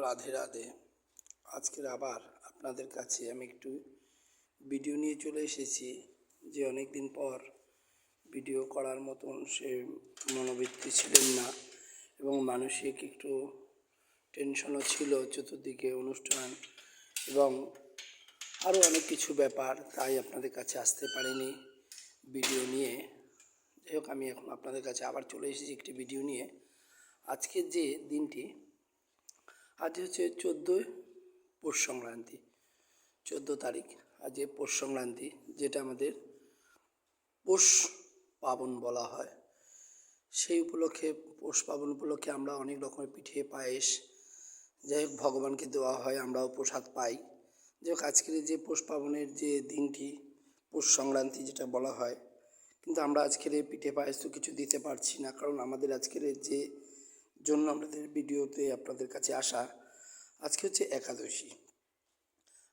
রাধে রাধে। আজকের আবার আপনাদের কাছে আমি একটু ভিডিও নিয়ে চলে এসেছি, যে অনেক দিন পর ভিডিও করার মতন সে মনোবৃত্তি ছিলেন না এবং মানসিক একটু টেনশনও ছিল, চতুর্দিকে অনুষ্ঠান এবং আরও অনেক কিছু ব্যাপার, তাই আপনাদের কাছে আসতে পারিনি ভিডিও নিয়ে। যাই হোক, আমি এখন আপনাদের কাছে আবার চলে এসেছি একটি ভিডিও নিয়ে। আজকের যে দিনটি, আজ হচ্ছে 14 পৌষ সংক্রান্তি, 14 তারিখ আজ পৌষ সংক্রান্তি, যেটা আমাদের পৌষ পার্বণ বলা হয়। সেই উপলক্ষে, পৌষ পার্বণ উপলক্ষে আমরা অনেক রকমের পিঠে পায়েস, যাই হোক ভগবানকে দেওয়া হয়, আমরাও প্রসাদ পাই। যাই হোক, আজকের যে পৌষ পার্বণের যে দিনটি, পৌষ সংক্রান্তি যেটা বলা হয়, কিন্তু আমরা আজকের পিঠে পায়েস তো কিছু দিতে পারছি না, কারণ আমাদের আজকের যে জন্য আমাদের ভিডিওতে আপনাদের কাছে আসা, আজকে হচ্ছে একাদশী।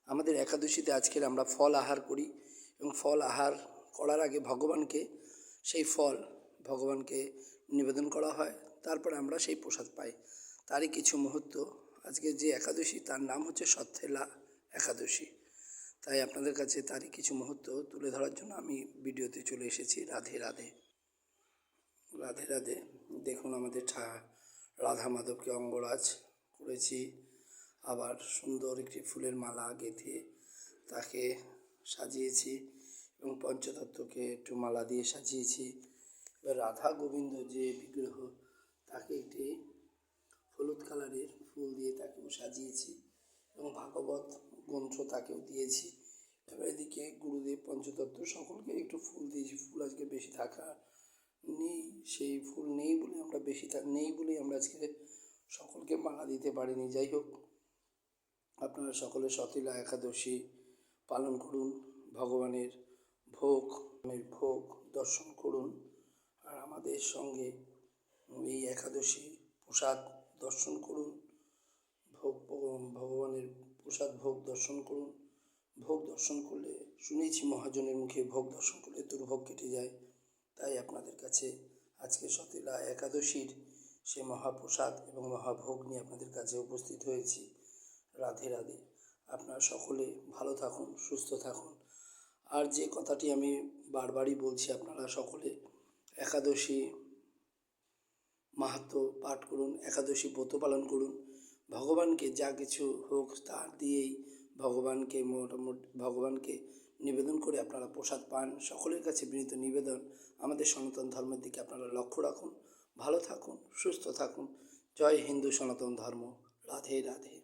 আমাদের একাদশীতে আজকের আমরা ফল আহার করি এবং ফল আহার করার আগে ভগবানকে সেই ফল ভগবানকে নিবেদন করা হয়, তারপরে আমরা সেই প্রসাদ পাই। তারই কিছু মুহূর্ত, আজকে যে একাদশী তার নাম হচ্ছে সত্যেলা একাদশী। তাই আপনাদের কাছে তারই কিছু মুহূর্ত তুলে ধরার জন্য আমি ভিডিওতে চলে এসেছি। রাধে রাধে। রাধে রাধে। দেখুন, আমাদের রাধা মাধবকে অঙ্গরাজ করেছি, আবার সুন্দর একটি ফুলের মালা গেঁথে তাকে সাজিয়েছি এবং পঞ্চতত্ত্বকে একটু মালা দিয়ে সাজিয়েছি। এবার রাধা গোবিন্দ যে বিগ্রহ, তাকে একটি হলুদ কালারের ফুল দিয়ে তাকেও সাজিয়েছি এবং ভাগবত গ্রন্থ তাকেও দিয়েছি। এবার এদিকে গুরুদেব পঞ্চতত্ত্ব সকলকে একটু ফুল দিয়েছি। ফুল আজকে বেশি থাকা নেই, সেই ফুল নেই বলে আমরা নেই বলেই আমরা আজকে সকলকে মালা দিতে পারিনি। যাই হোক, আপনারা সকলে সতীলা একাদশী পালন করুন, ভগবানের ভোগ দর্শন করুন, আর আমাদের সঙ্গে এই একাদশী প্রসাদ দর্শন করুন। ভগবানের প্রসাদ ভোগ দর্শন করুন। ভোগ দর্শন করলে, শুনেছি মহাজনের মুখে, ভোগ দর্শন করলে দুর্ভোগ কেটে যায়। তাই আপনাদের কাছে আজকে সতীলা একাদশীর সে মহাপ্রসাদ এবং মহাভোগ নিয়ে আপনাদের কাছে উপস্থিত হয়েছি। রাধে রাধে। আপনারা সকলে ভালো থাকুন, সুস্থ থাকুন। আর যে কথাটি আমি বারবারই বলছি, আপনারা সকলে একাদশী মাহাত্ম্য পাঠ করুন, একাদশী ব্রত পালন করুন। ভগবানকে যা কিছু হোক তার দিয়েই ভগবানকে নিবেদন করে আপনারা প্রসাদ পান। সকলের কাছে বিনীত নিবেদন, আমাদের সনাতন ধর্মের দিকে আপনারা লক্ষ্য রাখুন। ভালো থাকুন, সুস্থ থাকুন। জয় হিন্দু সনাতন ধর্ম। রাধে রাধে।